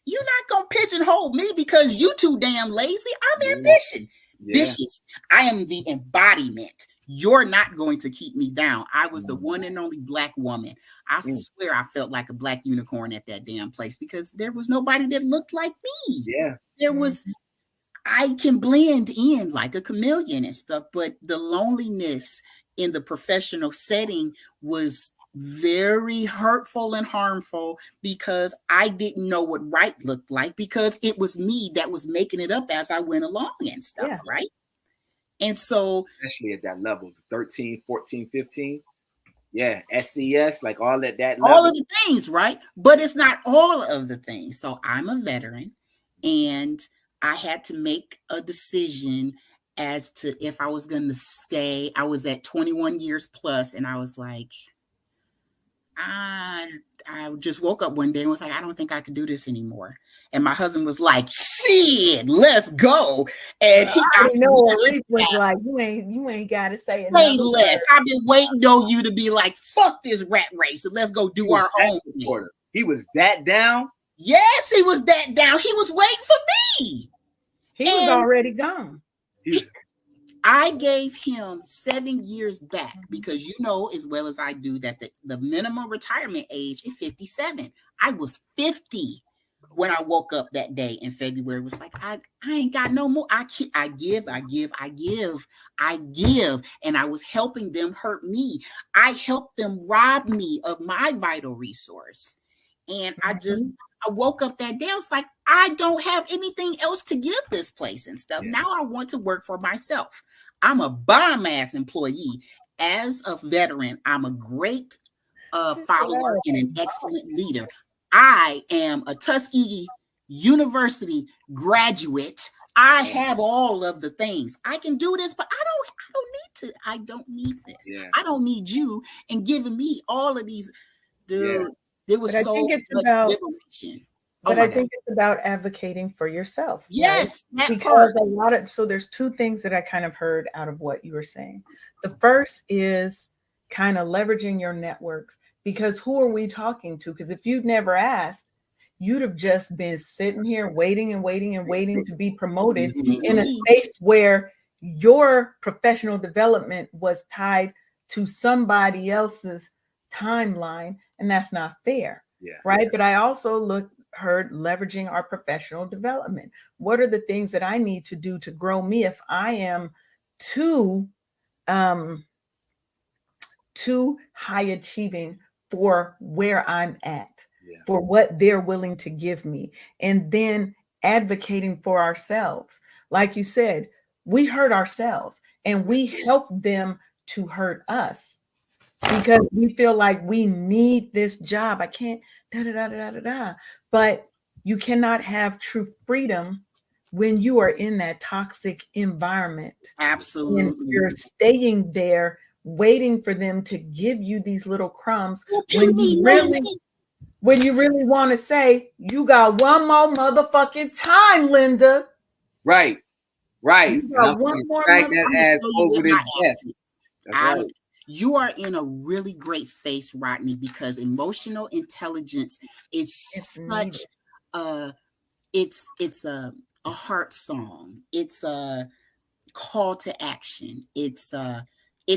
You're not going to pigeonhole me because you too damn lazy. I'm ambitious. I am the embodiment. You're not going to keep me down. I was the one and only Black woman. I swear I felt like a Black unicorn at that damn place, because there was nobody that looked like me. I can blend in like a chameleon and stuff, but the loneliness in the professional setting was very hurtful and harmful, because I didn't know what right looked like, because it was me that was making it up as I went along and stuff, right? And so, especially at that level, 13, 14, 15. Yeah, SCS, like all that level. All of the things, right? But it's not all of the things. So I'm a veteran, and I had to make a decision as to if I was going to stay. I was at 21 years plus, and I was like, I just woke up one day and was like, I don't think I can do this anymore. And my husband was like, shit, let's go. And Reef was like, you ain't got to say it. Say less. I've been waiting on you to be like, fuck this rat race and let's go do our own thing. He was that down? Yes, he was that down. He was waiting for me. He was already gone. I gave him 7 years back, because you know as well as I do that the minimum retirement age is 57. I was 50 when I woke up that day in February. It was like, I ain't got no more. I give. And I was helping them hurt me. I helped them rob me of my vital resource. And I woke up that day. I was like, I don't have anything else to give this place and stuff. Now I want to work for myself. I'm a bomb ass employee. As a veteran, I'm a great follower and an excellent leader. I am a Tuskegee University graduate. I have all of the things. I can do this, but I don't need to. I don't need this. Yeah. I don't need you and giving me all of these. Dude, there was But I so think it's much about liberation. But I think it's about advocating for yourself. Yes, right? that Because part. so there's two things that I kind of heard out of what you were saying. The first is kind of leveraging your networks, because who are we talking to? Because if you'd never asked, you'd have just been sitting here waiting and waiting and waiting to be promoted in a space where your professional development was tied to somebody else's timeline, and that's not fair. Yeah. Right. But I also heard leveraging our professional development. What are the things that I need to do to grow me if I am too high achieving for where I'm at, for what they're willing to give me, and then advocating for ourselves. Like you said, we hurt ourselves and we help them to hurt us because we feel like we need this job. I can't But you cannot have true freedom when you are in that toxic environment. Absolutely. And you're staying there waiting for them to give you these little crumbs when you really want to say, you got one more motherfucking time, Linda. Right. You got one more over this desk. Right. You are in a really great space, Rodney, because emotional intelligence is such it's a heart song. It's a call to action. It's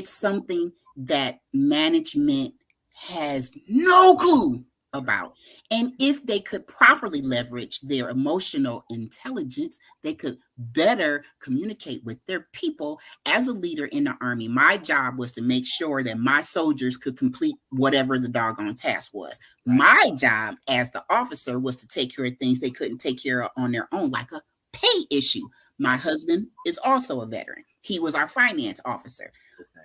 something that management has no clue about. And if they could properly leverage their emotional intelligence, they could better communicate with their people. As a leader in the Army, my job was to make sure that my soldiers could complete whatever the doggone task was. My job as the officer was to take care of things they couldn't take care of on their own, like a pay issue. My husband is also a veteran. He was our finance officer.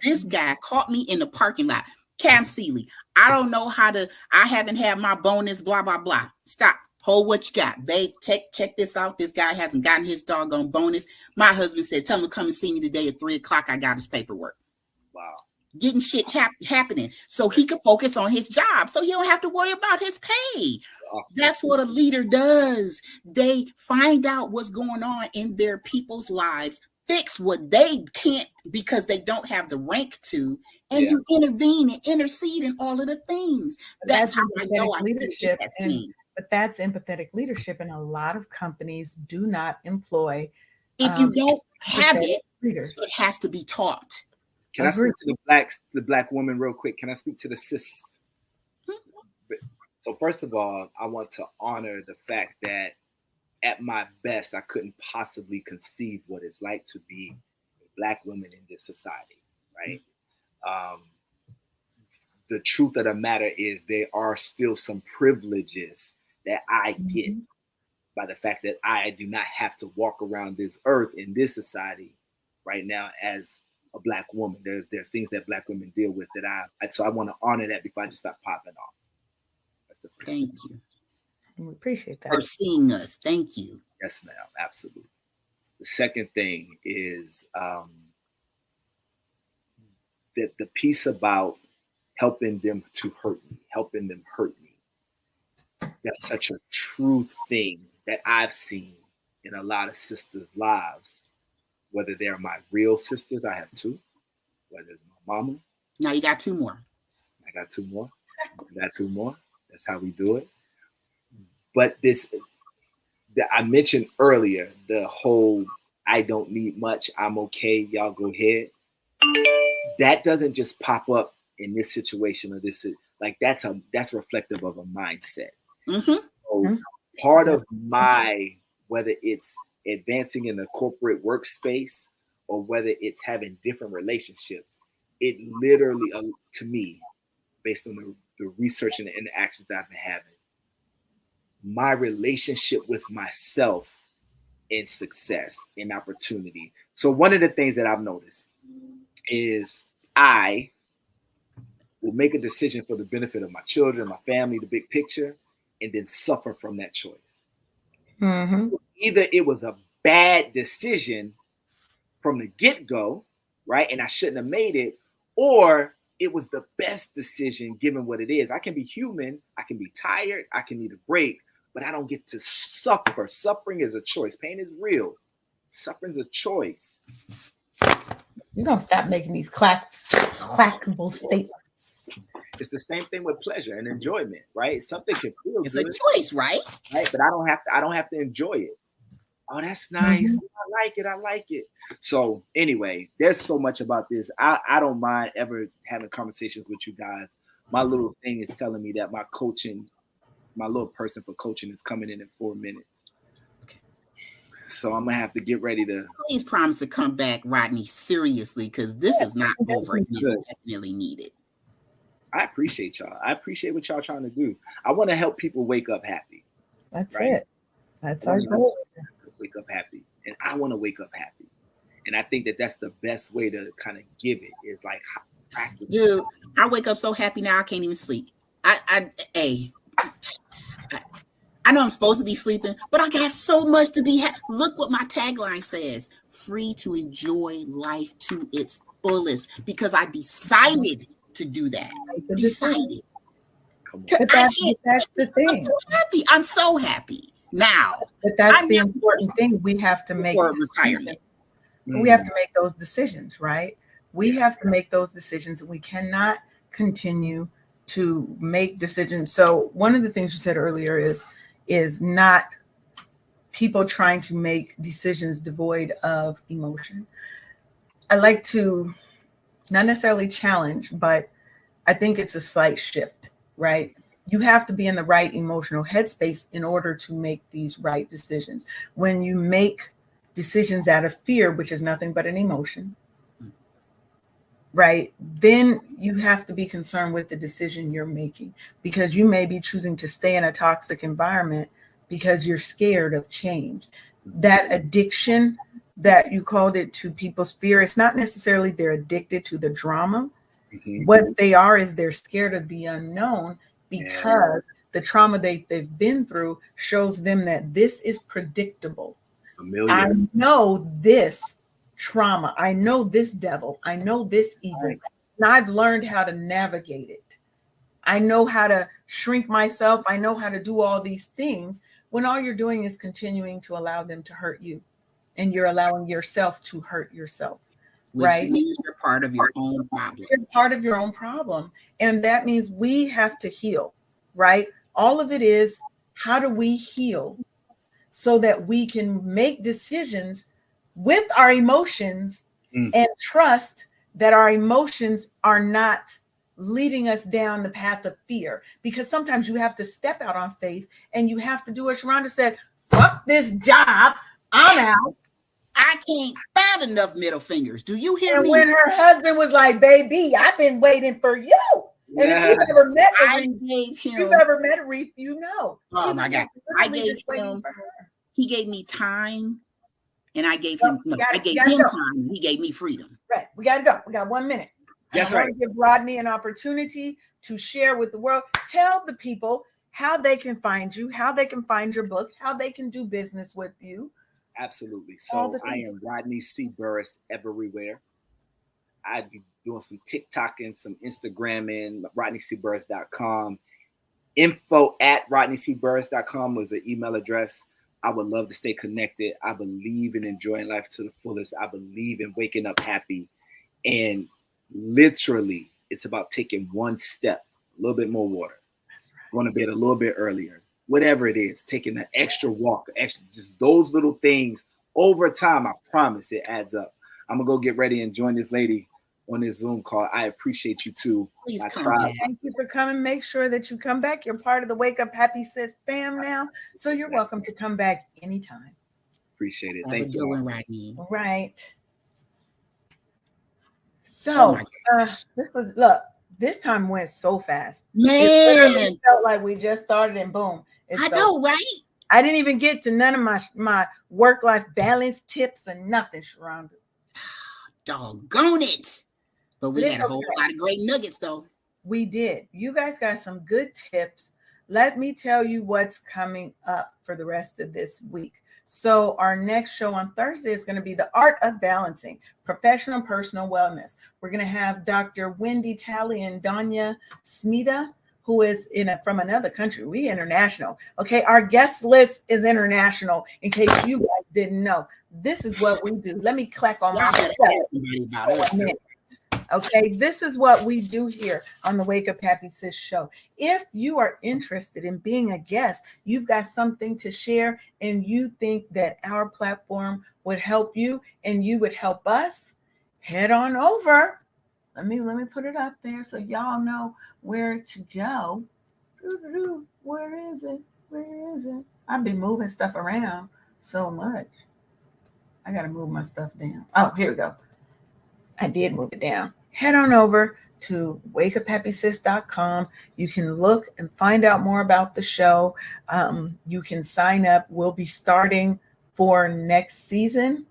This guy caught me in the parking lot. Cam Seeley, I haven't had my bonus, blah, blah, blah. Stop. Hold what you got, babe. Check this out. This guy hasn't gotten his doggone bonus. My husband said, tell him to come and see me today at 3:00. I got his paperwork. Wow. Getting shit happening so he could focus on his job so he don't have to worry about his pay. That's what a leader does. They find out what's going on in their people's lives, fix what they can't because they don't have the rank to, and you intervene and intercede in all of the things. That's how I know leadership. But that's empathetic leadership, and a lot of companies do not employ. If you don't have it, it has to be taught. Can I speak to the black woman real quick? Can I speak to the cis? So first of all, I want to honor the fact that at my best, I couldn't possibly conceive what it's like to be a black woman in this society, right? The truth of the matter is there are still some privileges that I get by the fact that I do not have to walk around this earth in this society right now as a black woman. There's things that black women deal with that so I want to honor that before I just start popping off. That's the first thing. You. We appreciate that. For seeing us. Thank you. Yes, ma'am. Absolutely. The second thing is that the piece about helping them to hurt me, helping them hurt me. That's such a true thing that I've seen in a lot of sisters' lives, whether they're my real sisters, I have two, whether it's my mama. Now you got two more. I got two more. That's how we do it. But this, that I mentioned earlier, the whole I don't need much, I'm okay, y'all go ahead. That doesn't just pop up in this situation or this, like that's reflective of a mindset. So part of my, whether it's advancing in the corporate workspace or whether it's having different relationships, it literally, to me, based on the research and the interactions that I've been having, my relationship with myself in success, in opportunity. So one of the things that I've noticed is I will make a decision for the benefit of my children, my family, the big picture, and then suffer from that choice. Either it was a bad decision from the get-go, right? And I shouldn't have made it, or it was the best decision given what it is. I can be human, I can be tired, I can need a break, but I don't get to suffer. Suffering is a choice. Pain is real. Suffering's a choice. You're gonna stop making these clackable statements. It's the same thing with pleasure and enjoyment, right? Something can feel It's good, a choice, right? but I don't have to enjoy it. Oh, that's nice. Mm-hmm. I like it. So anyway, there's so much about this. I don't mind ever having conversations with you guys. My little thing is telling me that my little person for coaching is coming in 4 minutes. Okay. So I'm gonna have to get ready to. Please promise to come back, Rodney, seriously, because this is not over. It's definitely needed. I appreciate y'all. I appreciate what y'all trying to do. I want to help people wake up happy. That's right? It. That's our goal. Wake up happy, and I want to wake up happy. And I think that that's the best way to kind of give it is like practice. Dude, I wake up so happy now I can't even sleep. I know I'm supposed to be sleeping, but I got so much to be happy. Look what my tagline says: free to enjoy life to its fullest, because I decided to do that. Decided. But that's the thing. I'm so happy. I'm so happy now. But that's the important thing. We have to make retirement. We have to make those decisions, right? We have to make those decisions. We cannot continue to make decisions. So one of the things you said earlier is not people trying to make decisions devoid of emotion. I like to not necessarily challenge, but I think it's a slight shift, right? You have to be in the right emotional headspace in order to make these right decisions. When you make decisions out of fear, which is nothing but an emotion, right? Then you have to be concerned with the decision you're making, because you may be choosing to stay in a toxic environment because you're scared of change. That addiction that you called it to people's fear, it's not necessarily they're addicted to the drama. Mm-hmm. What they are is they're scared of the unknown, because the trauma they've been through shows them that this is predictable. Familiar. I know this trauma. I know this devil. I know this evil. Right. And I've learned how to navigate it. I know how to shrink myself. I know how to do all these things, when all you're doing is continuing to allow them to hurt you, and you're allowing yourself to hurt yourself. Which right? means you're part of your own problem. You're part of your own problem. And that means we have to heal, right? All of it is, how do we heal so that we can make decisions with our emotions and trust that our emotions are not leading us down the path of fear? Because sometimes you have to step out on faith, and you have to do what Sharonda said: fuck this job, I'm out. I can't find enough middle fingers. Do you hear me? And when her husband was like, baby, I've been waiting for you. And if you've ever met Reef, you know. Oh my God. I gave him, he gave me time, and I gave him, I gave him time. He gave me freedom. Right. We got to go. We got 1 minute. That's I want to give Rodney an opportunity to share with the world. Tell the people how they can find you, how they can find your book, how they can do business with you. Absolutely. So I am Rodney C Burris everywhere. I be doing some TikTok and some Instagramming, RodneyCburris.com. info@RodneyCburris.com was the email address. I would love to stay connected. I believe in enjoying life to the fullest. I believe in waking up happy. And literally, it's about taking one step, a little bit more water, going to bed a little bit earlier. Whatever it is, taking an extra walk, just those little things over time, I promise it adds up. I'm going to go get ready and join this lady on this Zoom call. I appreciate you too. Please come back. Thank you for coming. Make sure that you come back. You're part of the Wake Up Happy Sis fam now, so you're welcome to come back anytime. Appreciate it. Thank you. Rodney. Right. So this time went so fast. Man, it felt like we just started and boom. I know, right? I didn't even get to none of my work-life balance tips and nothing, Sharonda. Doggone it. But we had a whole lot of great nuggets, though. We did. You guys got some good tips. Let me tell you what's coming up for the rest of this week. So our next show on Thursday is going to be The Art of Balancing Professional and Personal Wellness. We're going to have Dr. Wendy Talley and Danya Smita, who is from another country. We international. Okay, our guest list is international, in case you guys didn't know. This is what we do. Let me clack on myself for a minute. Okay, this is what we do here on the Wake Up Happy Sis show. If you are interested in being a guest, you've got something to share, and you think that our platform would help you and you would help us, head on over. Let me put it up there so y'all know where to go. Where is it? Where is it? I've been moving stuff around so much. I got to move my stuff down. Oh, here we go. I did move it down. Head on over to wakeuphappysis.com. You can look and find out more about the show. You can sign up. We'll be starting for next season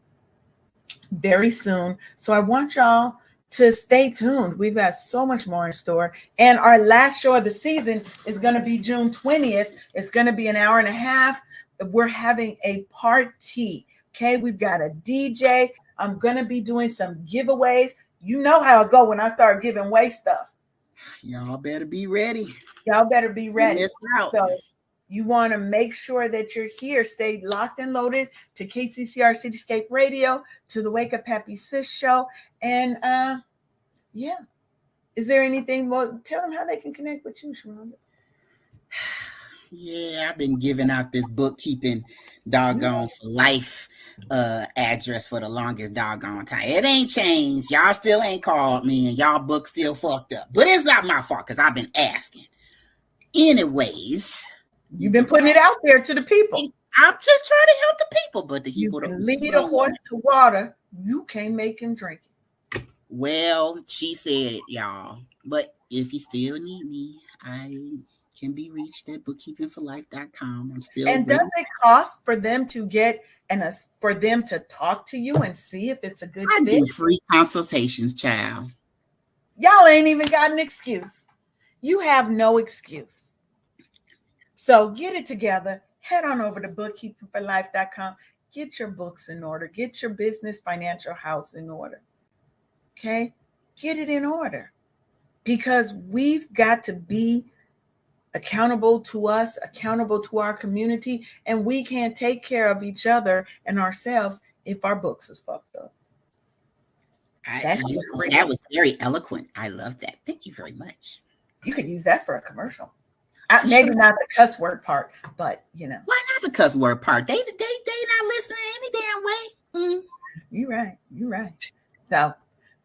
very soon. So I want y'all to stay tuned. We've got so much more in store. And our last show of the season is going to be June 20th. It's going to be an hour and a half. We're having a party. Okay, we've got a DJ. I'm going to be doing some giveaways. You know how it go when I start giving away stuff. Y'all better be ready. Y'all better be ready. Miss out. So you want to make sure that you're here. Stay locked and loaded to KCCR Cityscape Radio, to the Wake Up Happy Sis show. And yeah. Is there anything? Well, tell them how they can connect with you, Sharonda. Yeah, I've been giving out this bookkeeping doggone for life address for the longest doggone time. It ain't changed. Y'all still ain't called me, and y'all book still fucked up. But it's not my fault because I've been asking. Anyways, you've been putting it out there to the people. I'm just trying to help the people, but the people don't lead a horse to water. You can't make him drink it. Well, she said it, y'all. But if you still need me, I can be reached at bookkeepingforlife.com. I'm still. And does it cost for them to get for them to talk to you and see if it's a good fit? I do free consultations, child. Y'all ain't even got an excuse. You have no excuse. So get it together. Head on over to bookkeepingforlife.com. Get your books in order. Get your business financial house in order. Okay? Get it in order. Because we've got to be accountable to us, accountable to our community, and we can't take care of each other and ourselves if our books is fucked up. That was very eloquent. I love that. Thank you very much. You could use that for a commercial. Maybe not the cuss word part, but you know. Why not the cuss word part? They not listening any damn way. Mm. You're right. So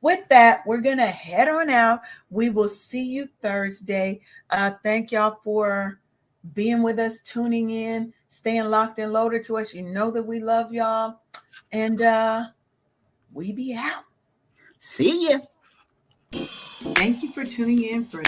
with that, we're going to head on out. We will see you Thursday. Thank y'all for being with us, tuning in, staying locked and loaded to us. You know that we love y'all. And we be out. See ya. Thank you for tuning in for